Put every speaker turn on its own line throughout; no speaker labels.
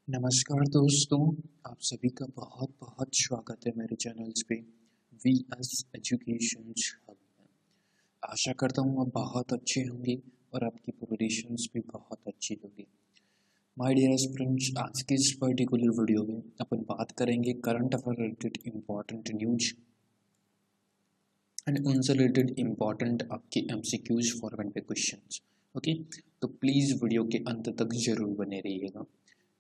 नमस्कार दोस्तों, आप सभी का बहुत बहुत स्वागत है मेरे चैनल्स पे वी एस एजुकेशन हब में। आशा करता हूँ आप बहुत अच्छे होंगे और आपकी प्रिपरेशंस भी बहुत अच्छी होगी। माय डियर फ्रेंड्स, आज के इस पर्टिकुलर वीडियो में अपन बात करेंगे current affair related important news and उनसे रिलेटेड इम्पोर्टेंट आपके एमसीक्यूज फॉर्मेट पे क्वेश्चंस। ओके, तो प्लीज़ वीडियो के अंत तक जरूर बने रहिएगा।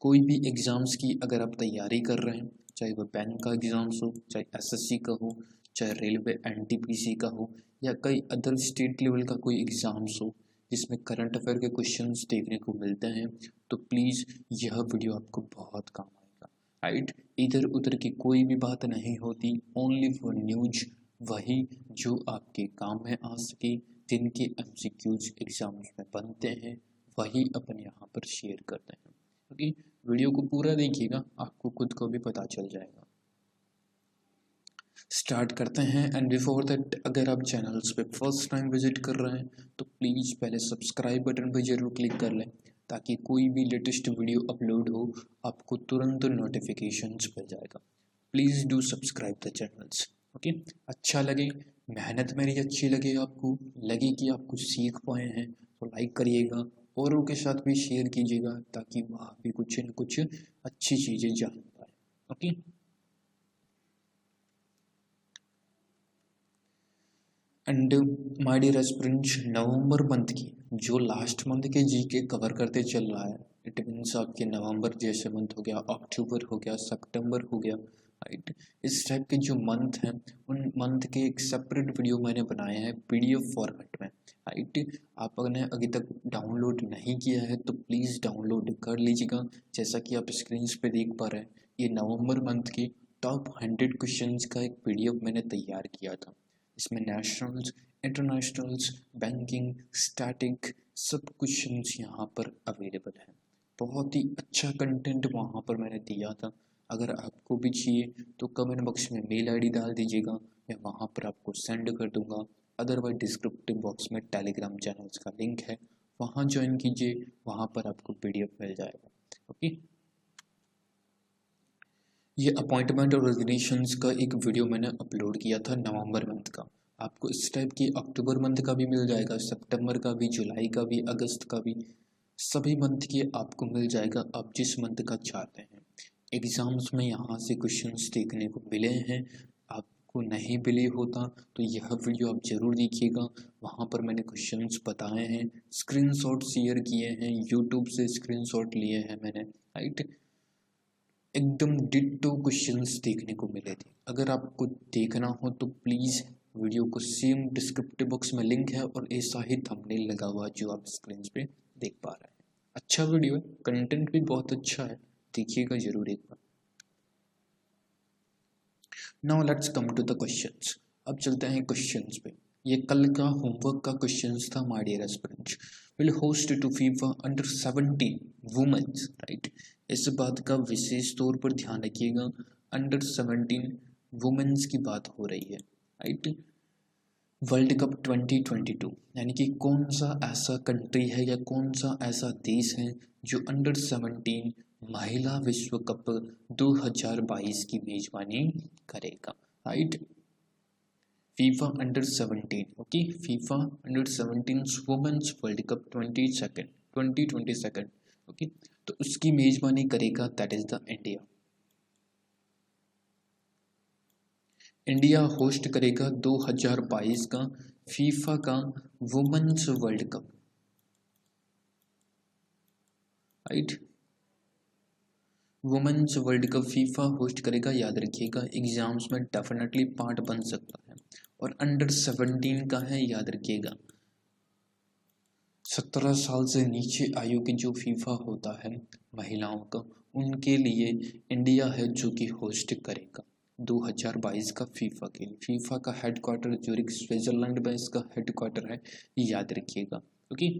कोई भी एग्ज़ाम्स की अगर आप तैयारी कर रहे हैं, चाहे वो बैंक का एग्ज़ाम्स हो, चाहे एसएससी का हो, चाहे रेलवे एनटीपीसी का हो, या कई अदर स्टेट लेवल का कोई एग्ज़ाम्स हो जिसमें करंट अफेयर के क्वेश्चंस देखने को मिलते हैं, तो प्लीज़ यह वीडियो आपको बहुत काम आएगा। राइट, इधर उधर की कोई भी बात नहीं होती, ओनली फॉर न्यूज, वही जो आपके काम में आ सके, जिनके एमसीक्यूज एग्जाम्स में बनते हैं, वही अपन यहाँ पर शेयर करते हैं। ओके, वीडियो को पूरा देखिएगा, आपको खुद को भी पता चल जाएगा। स्टार्ट करते हैं। एंड बिफोर दैट, अगर आप चैनल्स पे फर्स्ट टाइम विजिट कर रहे हैं तो प्लीज़ पहले सब्सक्राइब बटन पे जरूर क्लिक कर लें, ताकि कोई भी लेटेस्ट वीडियो अपलोड हो आपको तुरंत नोटिफिकेशंस मिल जाएगा। Please do subscribe the channels. Okay, अच्छा लगे, मेहनत मेरी अच्छी लगे, आपको लगे कि आप कुछ सीख पाए हैं, तो लाइक करिएगा, औरों के साथ भी शेयर कीजिएगा, ताकि वहाँ भी कुछ न कुछ अच्छी चीज़ें जान पाए। Okay, and my dear aspirants, नवंबर मंथ की जो लास्ट मंथ के जीके कवर करते चल रहा है, इट मीन्स आपके नवंबर जैसे मंथ हो गया, अक्टूबर हो गया, सितंबर हो गया, राइट। इस टाइप के जो मंथ हैं, उन मंथ के एक सेपरेट वीडियो मैंने बनाए हैं पीडीएफ फॉर्मेट में, राइट। आपने अभी तक डाउनलोड नहीं किया है तो प्लीज़ डाउनलोड कर लीजिएगा। जैसा कि आप स्क्रीन पे देख पा रहे हैं, ये नवंबर मंथ के टॉप 100 क्वेश्चंस का एक पीडीएफ मैंने तैयार किया था। इसमें नेशनल्स, इंटरनेशनल्स, बैंकिंग, स्टैटिक सब क्वेश्चंस यहाँ पर अवेलेबल हैं। बहुत ही अच्छा कंटेंट वहाँ पर मैंने दिया था। अगर आपको भी चाहिए तो कमेंट बॉक्स में मेल आईडी डाल दीजिएगा, मैं वहाँ पर आपको सेंड कर दूंगा। अदरवाइज डिस्क्रिप्टिव बॉक्स में टेलीग्राम चैनल्स का लिंक है, वहाँ ज्वाइन कीजिए, वहाँ पर आपको पीडीएफ मिल जाएगा। ओके, ये अपॉइंटमेंट और रेजिग्नेशंस का एक वीडियो मैंने अपलोड किया था नवंबर मंथ का। आपको इस टाइप की अक्टूबर मंथ का भी मिल जाएगा, सितंबर का भी, जुलाई का भी, अगस्त का भी, सभी मंथ के आपको मिल जाएगा, आप जिस मंथ का चाहते हैं। एग्ज़ाम्स में यहाँ से क्वेश्चंस देखने को मिले हैं, आपको नहीं मिले होता तो यह वीडियो आप ज़रूर देखिएगा। वहाँ पर मैंने क्वेश्चंस बताए हैं, स्क्रीनशॉट शेयर किए हैं, यूट्यूब से स्क्रीनशॉट लिए हैं मैंने, राइट। एकदम डिट्टो क्वेश्चंस देखने को मिले थे। अगर आपको देखना हो तो प्लीज़ वीडियो को सेम डिस्क्रिप्टिव बॉक्स में लिंक है और ऐसा ही थंबनेल लगा हुआ जो आप स्क्रीन पे देख पा रहे हैं। अच्छा वीडियो है, कंटेंट भी बहुत अच्छा है, देखिएगा जरूर एक बार। Now let's come to the questions. अब चलते हैं क्वेश्चंस पे। ये कल का होमवर्क का क्वेश्चंस था my dear aspirants. Will host to FIFA under 17 women's, right. इस बात का विशेष तौर पर ध्यान रखिएगा, अंडर 17 वुमेन्स की बात हो रही है, राइट। वर्ल्ड कप 2022, यानी कि कौन सा ऐसा कंट्री है या कौन सा ऐसा देश है जो अंडर 17 महिला विश्व कप 2022 की मेजबानी करेगा, right. FIFA under 17, okay, FIFA under 17 women's world cup 2022, okay, तो उसकी मेजबानी करेगा, that is the India. India host करेगा 2022 का फीफा का women's world cup, right. Women's world cup FIFA host करेगा, याद रखिएगा, एग्जाम्स में डेफिनेटली पार्ट बन सकता है। और अंडर 17 का है, याद रखिएगा, 17 साल से नीचे आयु के जो फीफा होता है महिलाओं का, उनके लिए इंडिया है जो कि होस्ट करेगा 2022 का फीफा के लिए। फीफा का हेडक्वार्टर ज्यूरिख स्विट्जरलैंड में इसका हेडक्वार्टर है, याद रखिएगा। ओके,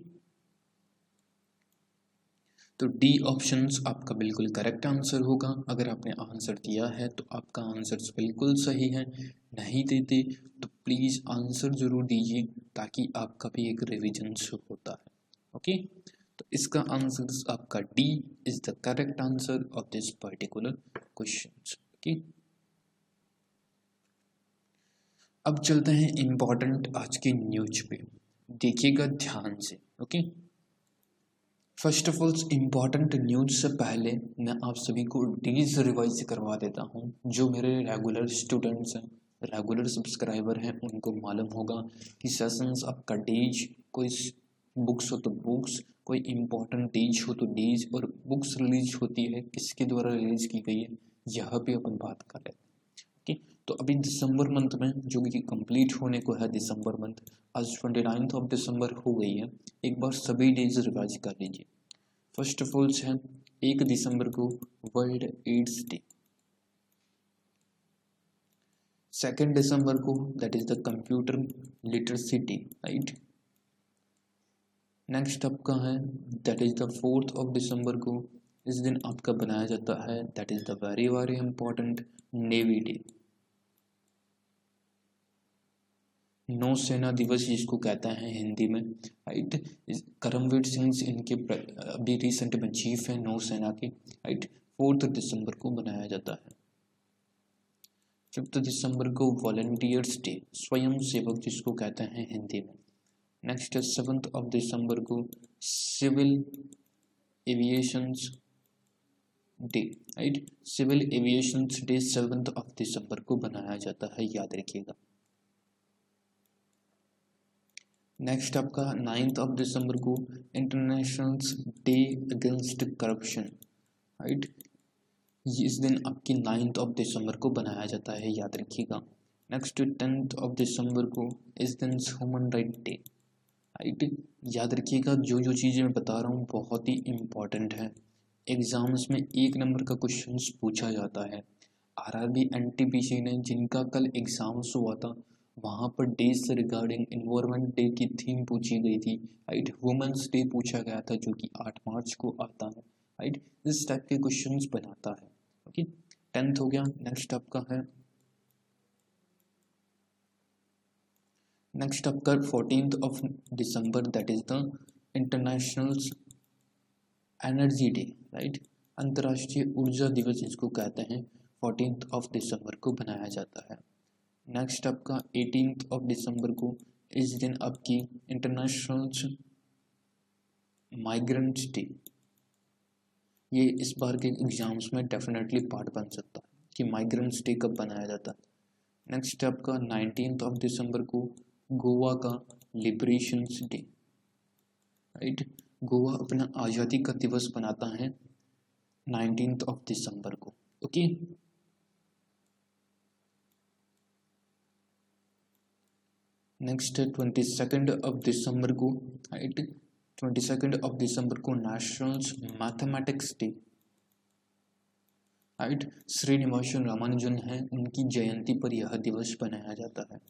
तो डी ऑप्शंस आपका बिल्कुल करेक्ट आंसर होगा। अगर आपने आंसर दिया है तो आपका आंसर बिल्कुल सही है, नहीं देते तो प्लीज़ आंसर ज़रूर दीजिए, ताकि आपका भी एक रिविजन होता है। ओके, तो इसका आंसर आपका D is the correct answer of this particular question. Okay, अब चलते हैं इंपॉर्टेंट आज की न्यूज पे, देखिएगा ध्यान से। Okay, first of all important news से पहले मैं आप सभी को डेज रिवाइज करवा देता हूँ। जो मेरे रेगुलर स्टूडेंट्स हैं, रेगुलर सब्सक्राइबर हैं, उनको मालूम होगा कि सेशंस आपका डेज, कोई बुक्स हो तो बुक्स, कोई इम्पोर्टेंट डेज हो तो डेज, और बुक्स रिलीज होती है किसके द्वारा रिलीज की गई है यह भी अपन बात कर रहे हैं। ओके, तो अभी दिसंबर मंथ में जो कि कंप्लीट होने को है, दिसंबर मंथ आज 29 ऑफ दिसंबर हो गई है। एक बार सभी डेज रिवाइज कर लीजिए। फर्स्ट ऑफ ऑल है 1 दिसंबर को वर्ल्ड एड्स डे, 2 दिसंबर को that is the computer literacy day, right. Next आपका है that is the 4th of दिसंबर को, इस दिन आपका बनाया जाता है that is the very very important navy day, नौसेना दिवस जिसको कहते हैं हिंदी में, राइट। करमवीर सिंह इनके अभी रिसेंट में चीफ है नौसेना के, राइट। 4th दिसंबर को मनाया जाता है। 5th दिसंबर को वॉलंटियर्स डे, स्वयं सेवक जिसको कहते हैं हिंदी में। नेक्स्ट 7th ऑफ दिसंबर को civil aviation day, right. Civil aviation day 7th of दिसंबर को बनाया जाता है, याद रखिएगा। नेक्स्ट आपका 9th ऑफ दिसंबर को international day against corruption, right. इस दिन आपकी 9th ऑफ दिसंबर को बनाया जाता है, याद रखिएगा। नेक्स्ट 10th ऑफ दिसंबर को इस दिन ह्यूमन राइट डे, राइट। याद रखिएगा जो जो चीज़ें मैं बता रहा हूँ बहुत ही इम्पॉर्टेंट है, एग्जाम्स में 1 नंबर का क्वेश्चन पूछा जाता है। आरआरबी एनटीपीसी ने जिनका कल एग्जाम्स हुआ था वहाँ पर डेज से रिगार्डिंग इन्वायरमेंट डे की थीम पूछी गई थी, राइट। वुमेन्स डे पूछा गया था जो कि 8 मार्च को आता है, राइट। इस टाइप के क्वेश्चंस बनाता है। ओके, 10th हो गया। नेक्स्ट आपका 14th of December that is the international energy day, right. अंतर्राष्ट्रीय ऊर्जा दिवस जिसको कहते हैं 14th ऑफ दिसंबर को बनाया जाता है। नेक्स्ट आपका 18th ऑफ दिसंबर को इस दिन आपकी इंटरनेशनल माइग्रेंट्स डे, ये इस बार के एग्जाम्स में डेफिनेटली पार्ट बन सकता है कि माइग्रेंट्स डे कब बनाया जाता है। नेक्स्ट आपका 19th ऑफ दिसंबर को गोवा का लिबरेशन डे, राइट। गोवा अपना आज़ादी का दिवस मनाता है 19th ऑफ दिसंबर को। ओके, नेक्स्ट 22nd ऑफ दिसंबर को, राइट। 22nd ऑफ दिसंबर को national mathematics day, right. Srinivasan Ramanujan है, उनकी जयंती पर यह दिवस बनाया जाता है।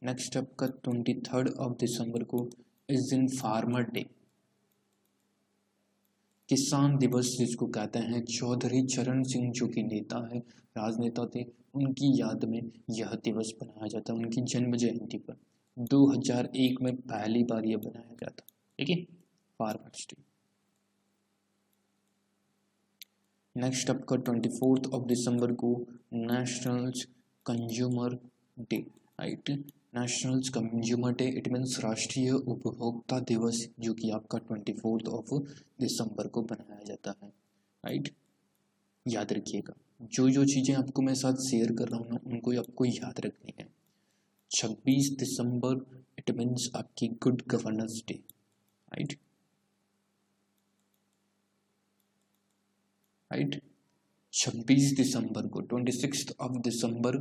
नेक्स्ट आपका 23rd ऑफ दिसंबर को इस दिन फार्मर डे, किसान दिवस जिसको कहते हैं, चौधरी चरण सिंह जो कि नेता है, राजनेता थे, उनकी याद में यह दिवस बनाया जाता है, उनकी जन्म जयंती पर। 2001 में पहली बार यह बनाया गया था, ठीक है, फार्मर्स डे। नेक्स्ट आपका 24th ऑफ दिसंबर को national consumer day, right. National consumer day it means राष्ट्रीय उपभोक्ता दिवस, जो कि आपका 24th ऑफ दिसंबर को बनाया जाता है, राइट। याद रखिएगा जो जो चीज़ें आपको मैं साथ शेयर कर रहा हूँ ना, उनको आपको याद रखनी है। 26 दिसंबर इट मीन्स आपकी good governance day, right, right. 26 दिसंबर को, 26th of December,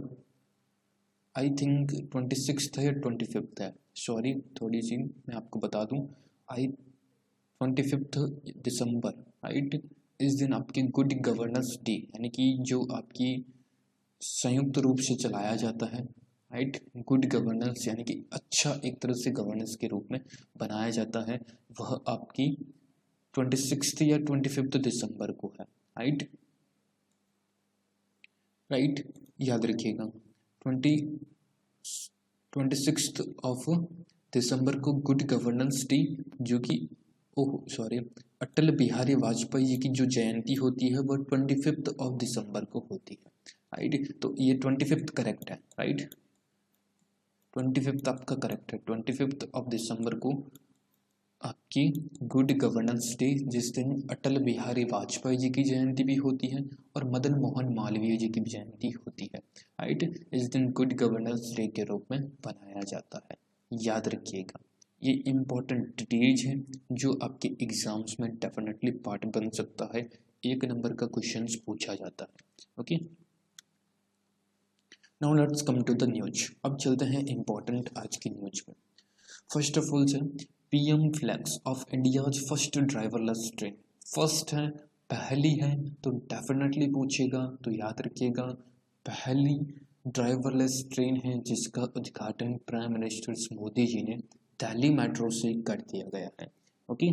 I think 26th है या 25th है, सॉरी थोड़ी सी मैं आपको बता दूं, 25th दिसंबर, राइट। इस दिन आपकी गुड गवर्नेंस डे, यानी कि जो आपकी संयुक्त रूप से चलाया जाता है, राइट, गुड गवर्नेंस यानी कि अच्छा एक तरह से गवर्नेंस के रूप में बनाया जाता है, वह आपकी 26th या 25th दिसंबर को है, राइट, राइट। याद रखिएगा 26th ऑफ दिसंबर को गुड गवर्नेंस डे, जो कि ओह सॉरी, अटल बिहारी वाजपेयी जी की जो जयंती होती है वो 25 ऑफ दिसंबर को होती है, राइट। तो ये 25 करेक्ट है, राइट। 25 आपका करेक्ट है, 25 ऑफ दिसंबर को आपकी गुड गवर्नेंस डे, जिस दिन अटल बिहारी वाजपेयी जी की जयंती भी होती है और मदन मोहन मालवीय जी की भी जयंती होती है, राइट। इस दिन गुड गवर्नेंस डे के रूप में बनाया जाता है, याद रखिएगा। ये इम्पोर्टेंट डिटेल्स हैं जो आपके एग्जाम्स में डेफिनेटली पार्ट बन सकता है, 1 नंबर का क्वेश्चन पूछा जाता है, okay. Now let's come to the news. अब चलते हैं इम्पोर्टेंट आज की न्यूज में। फर्स्ट ऑफ ऑल से PM flags off India's first driverless train. First है, पहली है, तो डेफिनेटली पूछेगा, तो याद रखिएगा पहली ड्राइवरलेस ट्रेन है जिसका उद्घाटन प्राइम मिनिस्टर मोदी जी ने दिल्ली मेट्रो से कर दिया गया है, ओके।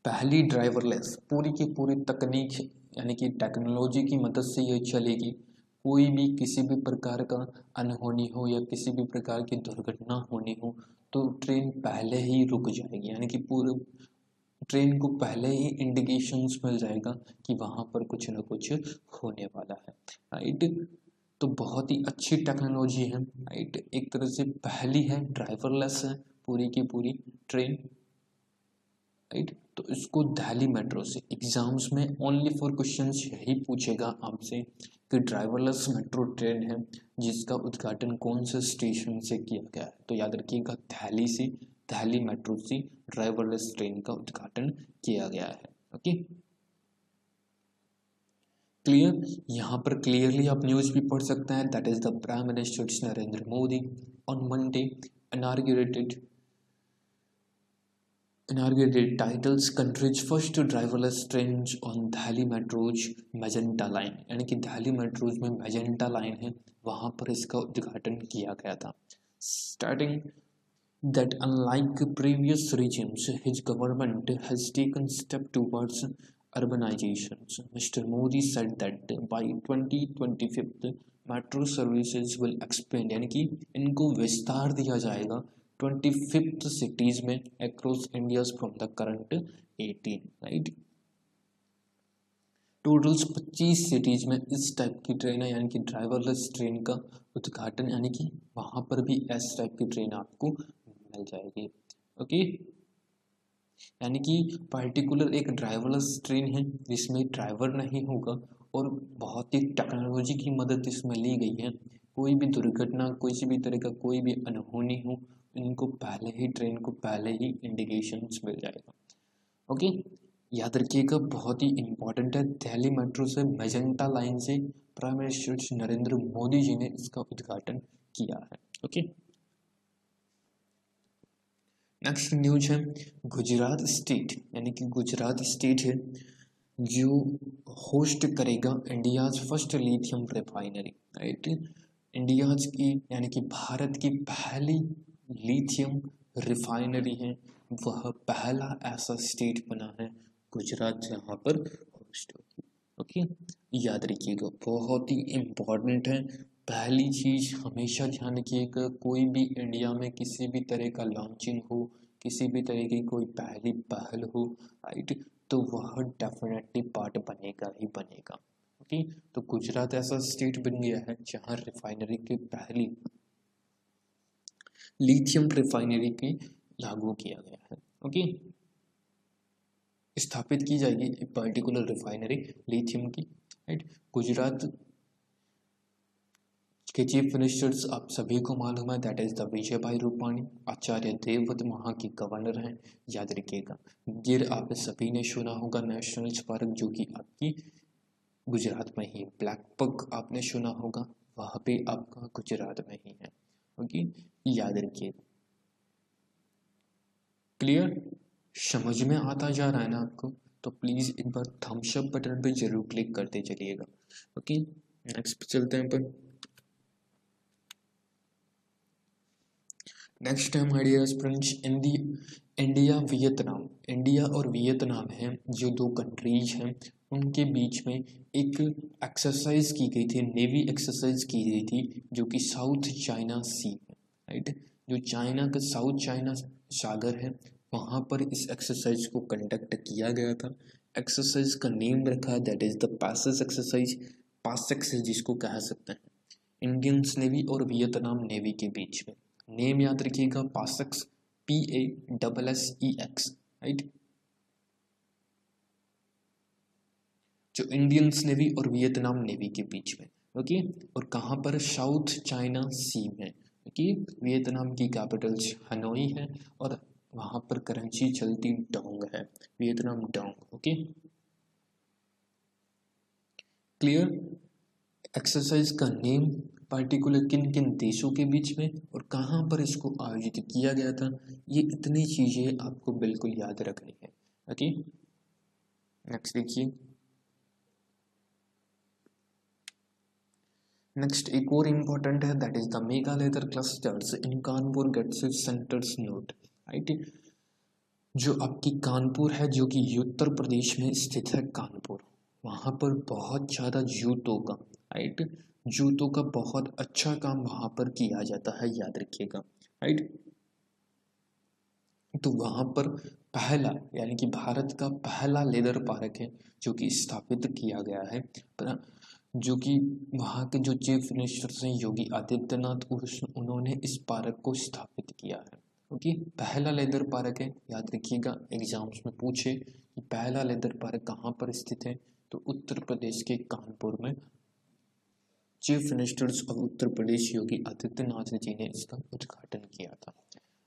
पहली ड्राइवरलेस, पूरी की पूरी तकनीक यानी कि टेक्नोलॉजी की मदद से ये चलेगी। कोई भी किसी भी प्रकार का अनहोनी हो या किसी भी प्रकार की दुर्घटना होनी हो तो ट्रेन पहले ही रुक जाएगी, यानी कि पूरे ट्रेन को पहले ही इंडिकेशंस मिल जाएगा कि वहाँ पर कुछ ना कुछ होने वाला है, राइट। तो बहुत ही अच्छी टेक्नोलॉजी है, राइट। एक तरह से पहली है, ड्राइवरलेस है पूरी की पूरी ट्रेन, राइट। तो इसको दिल्ली मेट्रो से एग्जाम्स में ओनली फॉर क्वेश्चंस यही पूछेगा आपसे कि ड्राइवरलेस मेट्रो ट्रेन है जिसका उद्घाटन कौन से स्टेशन से किया गया है, तो याद रखिएगा दिल्ली से, दिल्ली मेट्रो से ड्राइवरलेस ट्रेन का उद्घाटन किया गया है, ओके। क्लियर, यहाँ पर क्लियरली आप न्यूज भी पढ़ सकते हैं। That is the prime minister Narendra Modi on Monday inaugurated titles country's first driverless trains on Delhi Metro's Magenta line, यानी कि दिल्ली मेट्रोज में मैजेंटा लाइन है, वहाँ पर इसका उद्घाटन किया गया था। Starting that unlike previous regimes, his government has taken steps towards urbanization. Mr. Modi said that by 2025 metro services will expand, यानी कि इनको विस्तार दिया जाएगा 25th cities में across India from the current 18, right? Totals 25 cities में इस type की ट्रेन है, यानी कि ड्राइवरलेस ट्रेन का उद्घाटन, यानी कि वहाँ पर भी इस टाइप की ट्रेन आपको मिल जाएगी, ओके। यानी कि पर्टिकुलर एक ड्राइवरलेस ट्रेन है जिसमें ड्राइवर नहीं होगा और बहुत ही टेक्नोलॉजी की मदद इसमें ली गई है। कोई भी दुर्घटना, किसी भी तरह का कोई भी अनहोनी हो, इनको पहले ही ट्रेन को पहले ही इंडिकेशंस मिल जाएगा, ओके। याद रखिएगा बहुत ही इम्पोर्टेंट है, दिल्ली मेट्रो से मैजेंटा लाइन से प्राइम मिनिस्टर नरेंद्र मोदी जी ने इसका उद्घाटन किया है, ओके। नेक्स्ट न्यूज है गुजरात स्टेट, यानी कि गुजरात स्टेट है जो होस्ट करेगा India's first lithium refinery, right. India's की यानी कि भारत की पहली लिथियम रिफाइनरी है, वह पहला ऐसा स्टेट बना है गुजरात जहाँ पर होस्ट होगी, ओके। याद रखिएगा बहुत ही इम्पोर्टेंट है। पहली चीज़ हमेशा ध्यान रखिएगा, कोई भी इंडिया में किसी भी तरह का लॉन्चिंग हो, किसी भी तरह की कोई पहली पहल हो, राइट, तो वह डेफिनेटली पार्ट बनेगा ही बनेगा, ओके। तो गुजरात ऐसा स्टेट बन गया है जहाँ रिफाइनरी की पहली लिथियम रिफाइनरी की लागू किया गया है, ओके। स्थापित की जाएगी एक पर्टिकुलर रिफाइनरी लिथियम की, राइट। गुजरात के चीफ मिनिस्टर्स आप सभी को मालूम है, दैट इज द विजय भाई रूपाणी, आचार्य देवव्रत वहाँ की गवर्नर हैं, याद रखिएगा। गिर आप सभी ने सुना होगा नेशनल पार्क जो कि आपकी गुजरात में ही, ब्लैक पग आपने सुना होगा, वह भी आपका गुजरात में ही है, ओके। याद रखिएगा, क्लियर, समझ में आता जा रहा है ना आपको, तो प्लीज़ एक बार थम्स अप बटन पे जरूर क्लिक करते चलिएगा, ओके। नेक्स्ट पे चलते हैं अपन। नेक्स्ट है my dear friends India Vietnam, India और वियतनाम हैं जो दो कंट्रीज हैं, उनके बीच में एक एक्सरसाइज की गई थी, नेवी एक्सरसाइज की गई थी जो कि साउथ चाइना सी है, राइट। जो चाइना का साउथ चाइना सागर है वहाँ पर इस एक्सरसाइज को कंडक्ट किया गया था। एक्सरसाइज का नेम रखा that is the passes exercise, PASSEX जिसको कह सकते हैं। इंडियन नेवी और वियतनाम नेवी के बीच में, नेम याद रखिएगा पासेक्स, PASSEX, राइट। जो इंडियन नेवी और वियतनाम नेवी के बीच में, ओके। और कहाँ पर, साउथ चाइना सी में, ओके। वियतनाम की कैपिटल हनोई है और वहाँ पर करेंसी चलती डोंग है, Vietnam Dong, okay. Clear. Exercise का नेम, पार्टिकुलर किन किन देशों के बीच में और कहाँ पर इसको आयोजित किया गया था, ये इतनी चीज़ें आपको बिल्कुल याद रखनी है, ओके। नेक्स्ट देखिए। नेक्स्ट एक और इम्पॉर्टेंट है that is the mega leather clusters in Kanpur gets its centre's nod, right. जो आपकी कानपुर है, जो कि उत्तर प्रदेश में स्थित है कानपुर, वहाँ पर बहुत ज़्यादा जूतों का, राइट, जूतों का बहुत अच्छा काम वहाँ पर किया जाता है, याद रखिएगा, राइट। तो वहाँ पर पहला, यानी कि भारत का पहला लेदर पार्क है जो कि स्थापित किया गया है, जो कि वहाँ के जो चीफ मिनिस्टर हैं योगी आदित्यनाथ, उन्होंने इस पार्क को स्थापित किया है, ओके। पहला लेदर पार्क है, याद रखिएगा, एग्जाम्स में पूछे कि पहला लेदर पार्क कहाँ पर स्थित है, तो उत्तर प्रदेश के कानपुर में chief ministers of Uttar Pradesh Yogi Adityanath ji ने इसका उद्घाटन किया था।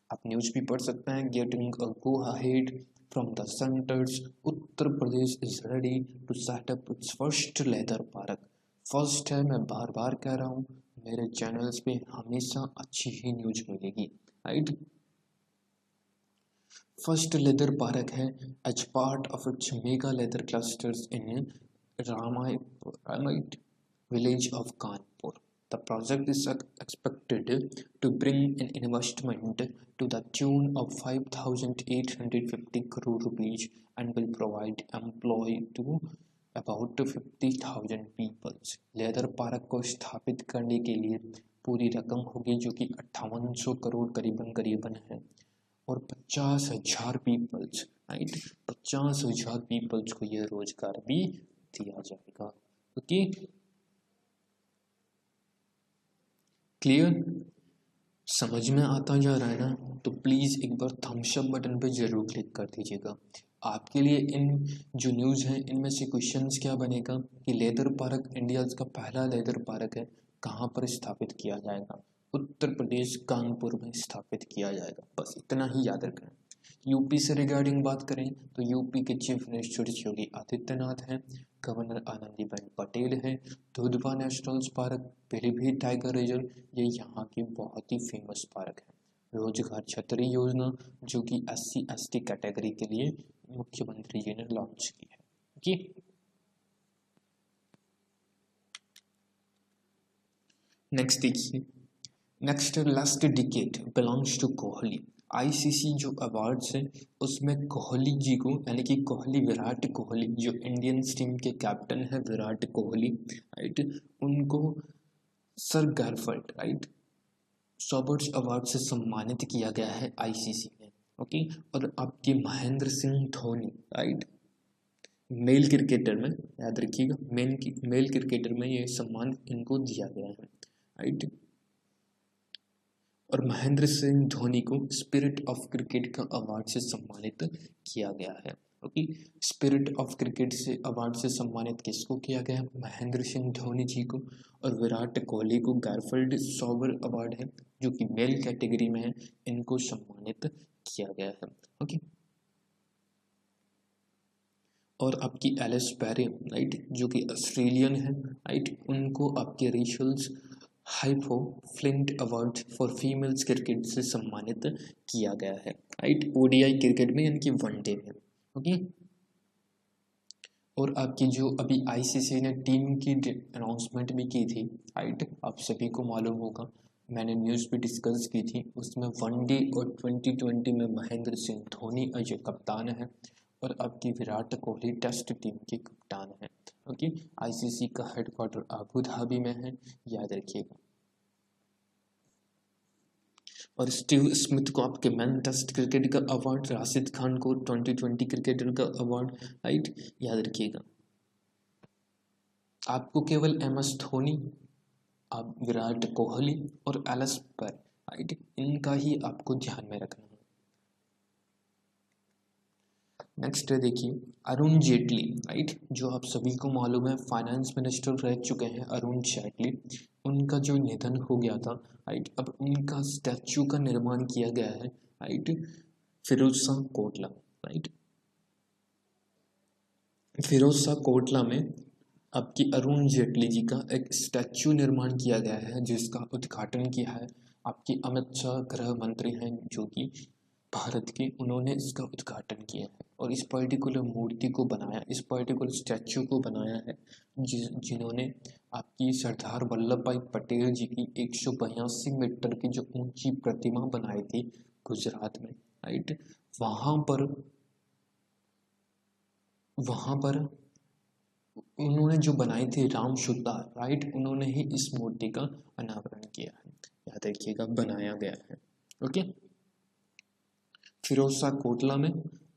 आप न्यूज भी पढ़ सकते हैं, getting a go ahead from the centres, Uttar Pradesh is ready to set up its first leather park. First है, मैं बार बार कह रहा हूँ, मेरे चैनल्स पे हमेशा अच्छी ही न्यूज मिलेगी, राइट। फर्स्ट लेदर पार्क है as part of its mega leather clusters in रामायट village of Kanpur. The project is expected to bring an investment to the tune of 5,850 crore rupees and will provide employ to about 50,000 people. Leather park को स्थापित करने के लिए पूरी रकम होगी जो कि 5800 करोड़ करीबन है, और 50,000 पीपल्स, राइट, 50,000 पीपल्स को यह रोजगार भी दिया जाएगा, ओके। क्लियर, समझ में आता जा रहा है ना? तो प्लीज़ एक बार थम्स अप बटन पे ज़रूर क्लिक कर दीजिएगा। आपके लिए इन जो न्यूज़ हैं इनमें से क्वेश्चंस क्या बनेगा कि लेदर पार्क इंडिया का पहला लेदर पार्क है, कहाँ पर स्थापित किया जाएगा, उत्तर प्रदेश कानपुर में स्थापित किया जाएगा, बस इतना ही याद रखना। यूपी से रिगार्डिंग बात करें तो यूपी के चीफ मिनिस्टर योगी आदित्यनाथ हैं, गवर्नर आनंदीबेन पटेल हैं। Dudhwa national park, Pilibhit tiger reserve, ये यहाँ की बहुत ही फेमस पार्क है। रोजगार छतरी योजना जो कि SC/ST कैटेगरी के लिए मुख्यमंत्री जी ने लॉन्च की है, ओके। नेक्स्ट देखिए, next last decade belongs to Kohli. ICC जो अवार्ड्स है उसमें कोहली जी को, यानी कि कोहली, विराट कोहली जो इंडियन टीम के कैप्टन है, विराट कोहली, राइट, उनको सर गारफील्ड, राइट, सॉबर्ट्स अवार्ड से सम्मानित किया गया है ICC ने, ओके। और आपके Mahendra Singh Dhoni, right, male cricketer में, याद रखिएगा, मेल क्रिकेटर में ये सम्मान इनको दिया गया है, राइट। और महेंद्र सिंह धोनी को स्पिरिट ऑफ क्रिकेट का अवार्ड से सम्मानित किया गया है, ओके। स्पिरिट ऑफ क्रिकेट से अवार्ड से सम्मानित किसको किया गया है? महेंद्र सिंह धोनी जी को। और विराट कोहली को गारफील्ड सॉबर अवार्ड है जो कि मेल कैटेगरी में है, इनको सम्मानित किया गया है, ओके। और आपकी एलिस पेरी, राइट, जो कि ऑस्ट्रेलियन है, राइट, उनको आपके Rachael Heyhoe Flint award for females cricket से सम्मानित किया गया है, राइट, ODI क्रिकेट में, यानी कि वनडे में, ओके। और आपकी जो अभी ICC ने टीम की अनाउंसमेंट भी की थी, राइट, आप सभी को मालूम होगा, मैंने न्यूज़ भी डिस्कस की थी, उसमें वनडे और 2020 में महेंद्र सिंह धोनी जो कप्तान है और आपकी विराट कोहली टेस्ट टीम के कप्तान है, ओके। ICC का हेडक्वार्टर अबू धाबी में है, याद रखिएगा। और स्टीव स्मिथ को आपके मैन टेस्ट क्रिकेट का अवार्ड, राशिद खान को 2020 क्रिकेटर का अवार्ड, राइट, याद रखिएगा। आपको केवल एम एस धोनी, आप विराट कोहली और एलिस पर, राइट, इनका ही आपको ध्यान में रखना है। नेक्स्ट है देखिए अरुण जेटली, राइट, जो आप सभी को मालूम है फाइनेंस मिनिस्टर रह चुके हैं अरुण जेटली, उनका जो निधन हो गया था, राइट, अब उनका स्टैचू का निर्माण किया गया है, राइट, फिरोज शाह कोटला, राइट, फिरोज शाह कोटला में आपकी अरुण जेटली जी का एक स्टैचू निर्माण किया गया है, जिसका उद्घाटन किया है आपकी अमित शाह गृह मंत्री हैं जो कि भारत के, उन्होंने इसका उद्घाटन किया है और इस पर्टिकुलर मूर्ति को बनाया, इस पर्टिकुलर स्टैचू को बनाया है जिन्होंने आपकी सरदार वल्लभ भाई पटेल जी की 182 मीटर की जो ऊंची प्रतिमा बनाई थी गुजरात में, राइट, वहाँ पर उन्होंने जो बनाई थी राम सुतार, राइट, उन्होंने ही इस मूर्ति का अनावरण किया है, याद रखिएगा, बनाया गया है। ओके, फिरोज शाह कोटला में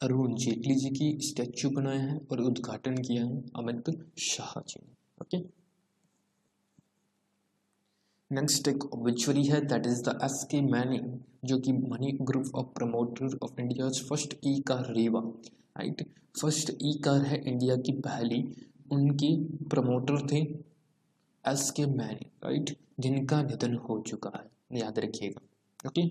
अरुण जेटली जी की स्टैचू बनाया है और उद्घाटन किया है अमित शाह जी ने। ओके, नेक्स्ट एक ऑब्ituary है, that is the SK. Manning, जो कि money group of promoter of India first E car Rewa, right, first E car है इंडिया की पहली, उनकी प्रमोटर थे एस.के. मैनिंग, राइट, जिनका निधन हो चुका है, याद रखिएगा। Okay,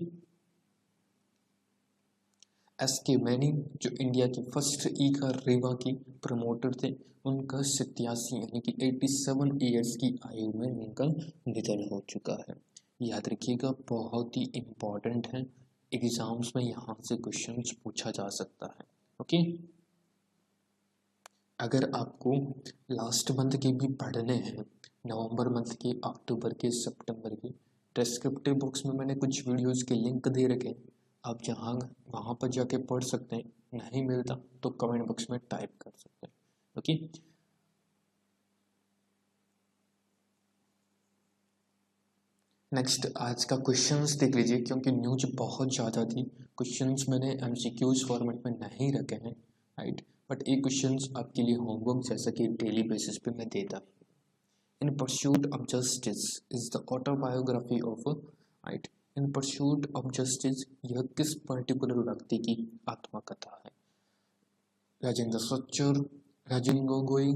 SK. मैनिंग जो इंडिया की फर्स्ट ई कार रीवा की प्रमोटर थे, उनका 87 यानी कि 87 ईयर्स की आयु में उनका निधन हो चुका है, याद रखिएगा, बहुत ही इम्पोर्टेंट है, एग्जाम्स में यहाँ से क्वेश्चंस पूछा जा सकता है। ओके, अगर आपको लास्ट मंथ के भी पढ़ने हैं, नवंबर मंथ के, अक्टूबर के, सितंबर के, डिस्क्रिप्टिव बॉक्स में मैंने कुछ वीडियोस के लिंक दे रखे हैं, आप जहाँ वहाँ पर जाके पढ़ सकते हैं, नहीं मिलता तो कमेंट बॉक्स में टाइप कर सकते हैं। ओके, नेक्स्ट आज का क्वेश्चंस देख लीजिए, क्योंकि न्यूज बहुत ज़्यादा थी, क्वेश्चंस मैंने एमसीक्यूज फॉर्मेट में नहीं रखे हैं, राइट, बट ये क्वेश्चंस आपके लिए होमवर्क जैसा कि डेली बेसिस पे मैं देता हूँ। In pursuit of justice is the autobiography of, right, in pursuit of justice, यह किस पर्टिकुलर व्यक्ति की आत्मकथा है? राजेंद्र सच्चर, राजेंद्र गोगोई,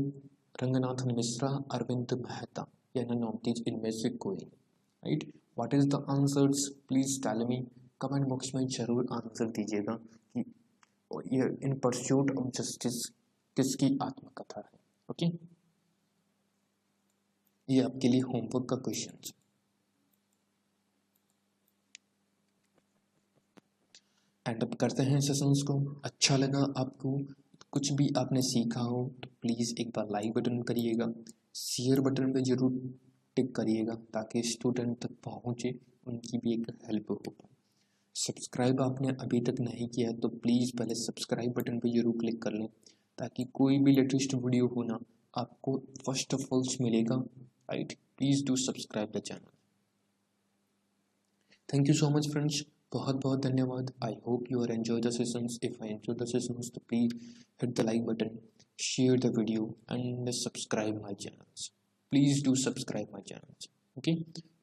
रंगनाथन मिश्रा, अरविंद मेहता, या नन ऑफ दीज इनमें से कोई, right, what is the answers, please tell me, comment box में जरूर आंसर दीजिएगा कि ये इन परस्यूट ऑफ जस्टिस किसकी आत्मकथा है। ओके, ये आपके लिए होमवर्क का क्वेश्चन है। एंड अप करते हैं सेशंस को। अच्छा लगा आपको, कुछ भी आपने सीखा हो तो प्लीज़ एक बार लाइक बटन करिएगा, शेयर बटन पे जरूर टिक करिएगा ताकि स्टूडेंट तक पहुँचे, उनकी भी एक हेल्प हो पाए। सब्सक्राइब आपने अभी तक नहीं किया तो प्लीज़ पहले सब्सक्राइब बटन पे जरूर क्लिक कर लें ताकि कोई भी लेटेस्ट वीडियो हो ना आपको फर्स्ट ऑफ ऑल मिलेगा, right, please do subscribe the channel. Thank you so much friends, बहुत बहुत धन्यवाद। I hope you are enjoy the sessions. If I enjoy the sessions तो please hit the like button, share the video and subscribe my channels, please do subscribe my channels. Okay,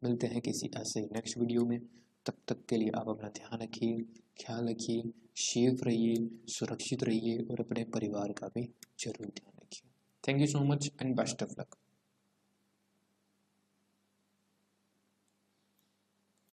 मिलते हैं किसी ऐसे next video में, तब तक के लिए आप अपना ध्यान रखिए, ख्याल रखिए, सेफ रहिए, सुरक्षित रहिए और अपने परिवार का भी जरूर ध्यान रखिए। Thank you so much and best of luck.